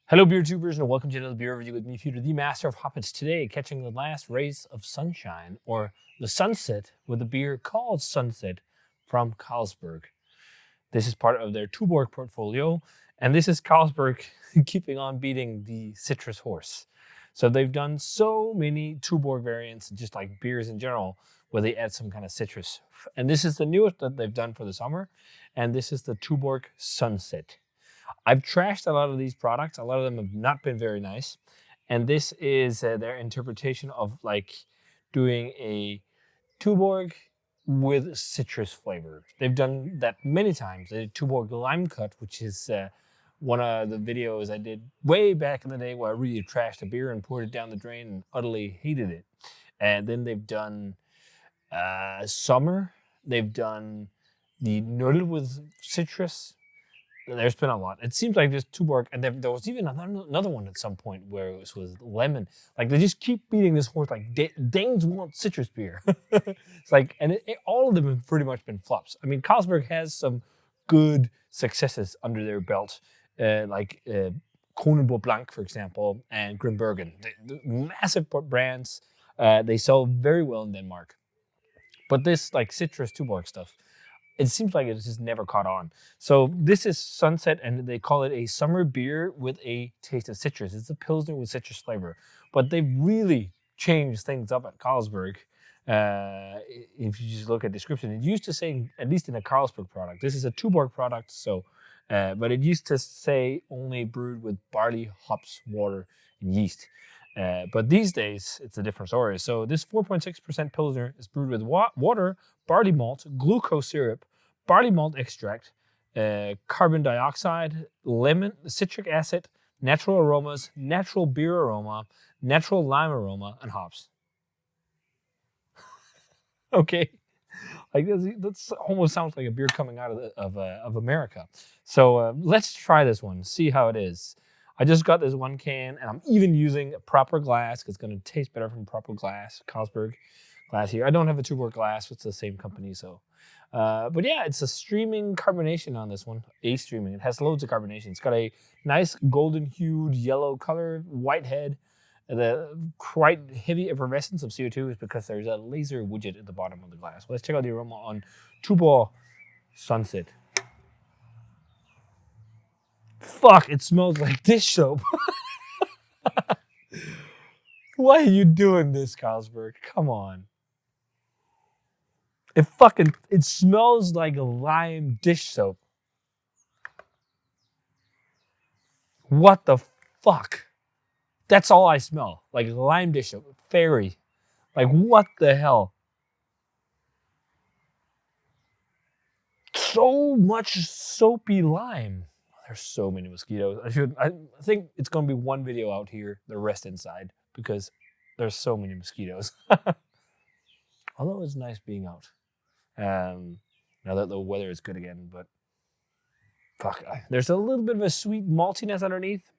Hello, beer tubers, and welcome to another beer review with me, Peter, the master of hoppets. Today, catching the last rays of sunshine, or the sunset, with a beer called Sunset from Carlsberg. This is part of their Tuborg portfolio, and this is Carlsberg keeping on beating the citrus horse. So they've done so many Tuborg variants, just like beers in general, where they add some kind of citrus. And this is the newest that they've done for the summer, and this is the Tuborg Sunsæt. I've trashed a lot of these products. A lot of them have not been very nice. And this is their interpretation of like doing a Tuborg with citrus flavor. They've done that many times. They did Tuborg Lime Cut, which is one of the videos I did way back in the day where I really trashed a beer and poured it down the drain and utterly hated it. And then they've done Summer. They've done the Null with citrus. There's been a lot. It seems like there's Tuborg, and there was even another one at some point where it was lemon. Like they just keep beating this horse. Like Danes want citrus beer. It's like, and all of them have pretty much been flops. I mean, Carlsberg has some good successes under their belt, like Kronenbourg Blanc, for example, and Grimbergen. They're massive brands. They sell very well in Denmark. But this like citrus Tuborg stuff, it seems like it's just never caught on. So this is Sunset, and they call it a summer beer with a taste of citrus. It's a Pilsner with citrus flavor. But they've really changed things up at Carlsberg. If you just look at description, it used to say, at least in a Carlsberg product, this is a Tuborg product, so but it used to say only brewed with barley, hops, water, and yeast. But these days, it's a different story. So this 4.6% Pilsner is brewed with water, barley malt, glucose syrup, barley malt extract, carbon dioxide, lemon, citric acid, natural aromas, natural beer aroma, natural lime aroma, and hops. Okay. Like that's almost sounds like a beer coming out of America. So let's try this one, see how it is. I just got this one can, and I'm even using a proper glass because it's going to taste better from proper glass. Carlsberg glass here. I don't have a Tuborg glass. It's the same company, so. But yeah, it's a streaming carbonation on this one. A streaming. It has loads of carbonation. It's got a nice golden hued yellow color, white head. The quite heavy effervescence of CO2 is because there's a laser widget at the bottom of the glass. Let's check out the aroma on Tuborg Sunsæt. Fuck, it smells like dish soap. Why are you doing this, Carlsberg? Come on. It smells like a lime dish soap. What the fuck? That's all I smell. Like lime dish soap. Fairy. Like what the hell? So much soapy lime. There's so many mosquitoes. I think it's gonna be one video out here, the rest inside, because there's so many mosquitoes. Although it's nice being out. Now that the weather is good again, but fuck, there's a little bit of a sweet maltiness underneath.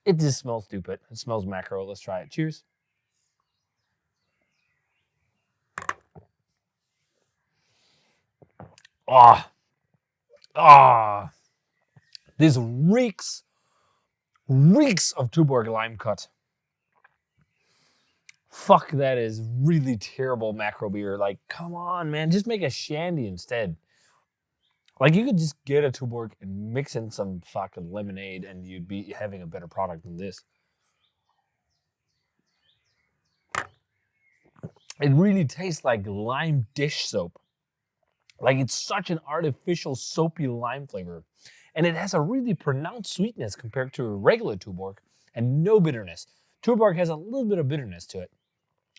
It just smells stupid. It smells macro. Let's try it. Cheers. This reeks of Tuborg Lime Cut. Fuck, that is really terrible macro beer. Like, come on, man. Just make a shandy instead. Like, you could just get a Tuborg and mix in some fucking lemonade and you'd be having a better product than this. It really tastes like lime dish soap. Like, it's such an artificial soapy lime flavor. And it has a really pronounced sweetness compared to a regular Tuborg and no bitterness. Tuborg has a little bit of bitterness to it.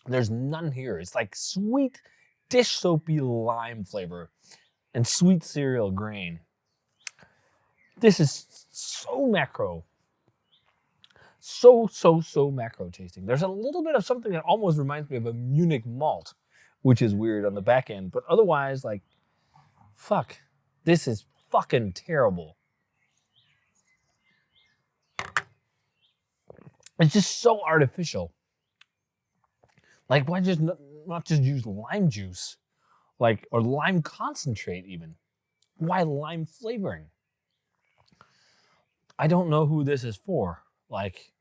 There's none here. It's like sweet dish soapy lime flavor and sweet cereal grain. This is so macro. So macro tasting. There's a little bit of something that almost reminds me of a Munich malt, which is weird on the back end. But otherwise, like, fuck, this is fucking terrible. It's just so artificial. Like, why just not just use lime juice? Like, or lime concentrate even. Why lime flavoring? I don't know who this is for. Like,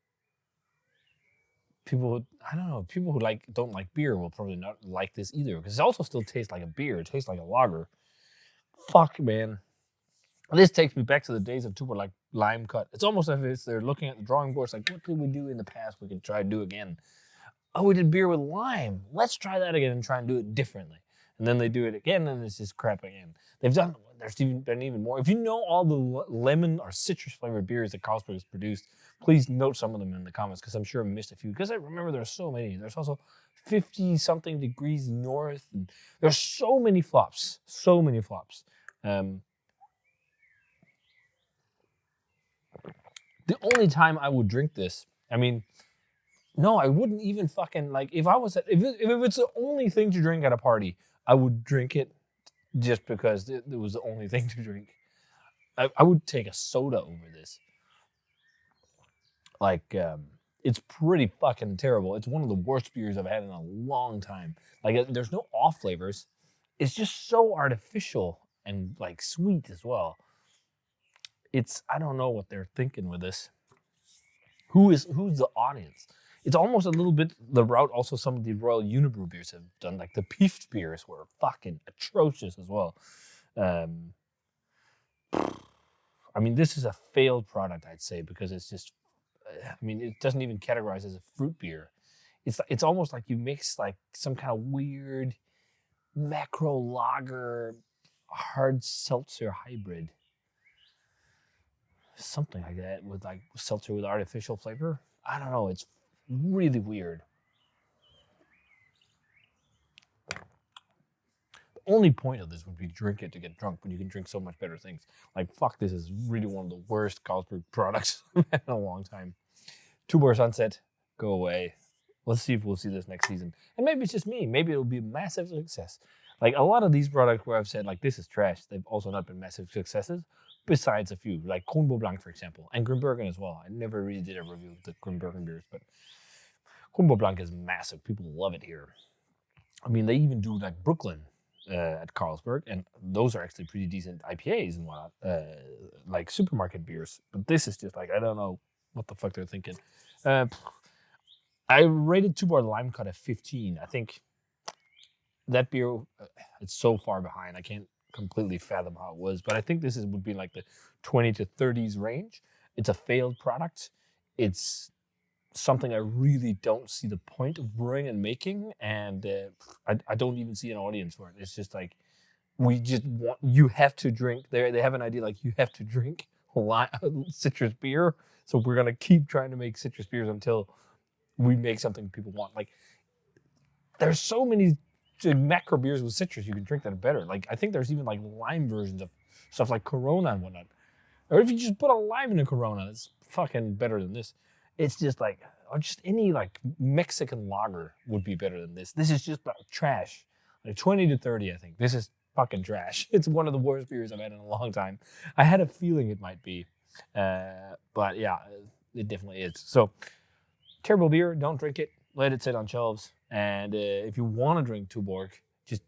people, I don't know, people who don't like beer will probably not like this either, because it also still tastes like a beer. It tastes like a lager. Fuck, man. This takes me back to the days of Tuborg, like lime cut. It's almost as if they're looking at the drawing boards, like, what did we do in the past we could try to do again? Oh, we did beer with lime. Let's try that again and try and do it differently. And then they do it again, and it's just crap again. There's been even more. If you know all the lemon or citrus flavored beers that Carlsberg has produced, please note some of them in the comments, because I'm sure I missed a few. Because I remember there's so many. There's also 50 something degrees north, and there's so many flops. So many flops. The only time I would drink this, I mean, no, I wouldn't even fucking, like, if it's the only thing to drink at a party, I would drink it just because it was the only thing to drink. I would take a soda over this. Like, it's pretty fucking terrible. It's one of the worst beers I've had in a long time. Like, there's no off flavors. It's just so artificial and, like, sweet as well. I don't know what they're thinking with this. Who's the audience? It's almost a little bit the route also some of the Royal Unibrew beers have done. Like the Pift beers were fucking atrocious as well. I mean, this is a failed product, I'd say, because it's just, I mean, it doesn't even categorize as a fruit beer. It's almost like you mix like some kind of weird macro lager hard seltzer hybrid. Something like that, with like seltzer with artificial flavor. I don't know. It's really weird. The only point of this would be drink it to get drunk, but you can drink so much better things. Like, fuck, this is really one of the worst Carlsberg products I've had in a long time. Tuborg Sunsæt, go away. Let's see if we'll see this next season. And maybe it's just me. Maybe it'll be a massive success. Like, a lot of these products where I've said, like, this is trash, they've also not been massive successes, besides a few. Like Kronborg Blanc, for example, and Grimbergen as well. I never really did a review of the Grimbergen beers, but Kronborg Blanc is massive. People love it here. I mean, they even do, like, Brooklyn at Carlsberg, and those are actually pretty decent IPAs and whatnot, like supermarket beers. But this is just, like, I don't know what the fuck they're thinking. I rated Tuborg Lime Cut at 15. I think that beer, it's so far behind. I can't completely fathom how it was, but I think this would be like the 20 to 30s range. It's a failed product. It's something I really don't see the point of brewing and making, and I don't even see an audience for it. It's just like, you have to drink. They have an idea like you have to drink citrus beer, so we're gonna keep trying to make citrus beers until we make something people want. Like, there's so many macro beers with citrus you can drink that are better. Like, I think there's even like lime versions of stuff like Corona and whatnot. Or if you just put a lime in a Corona, it's fucking better than this. It's just like, or just any like Mexican lager would be better than this. This is just like trash. Like 20 to 30, I think. This is fucking trash. It's one of the worst beers I've had in a long time. I had a feeling it might be. But yeah, it definitely is. So, terrible beer. Don't drink it. Let it sit on shelves. And if you want to drink Tuborg,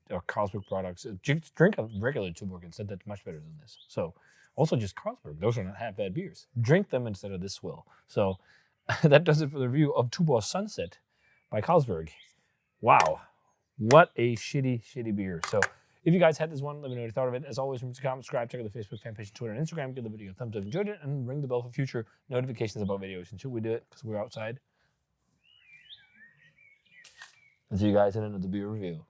or Carlsberg products, just drink a regular Tuborg instead. That's much better than this. So, also just Carlsberg. Those are not half bad beers. Drink them instead of this swill. So, that does it for the review of Tuborg Sunsæt by Carlsberg. Wow. What a shitty beer. So, if you guys had this one, let me know what you thought of it. As always, remember to comment, subscribe, check out the Facebook fan page, Twitter, and Instagram. Give the video a thumbs up if you enjoyed it, and ring the bell for future notifications about videos until we do it, because we're outside. And see you guys in another beer review.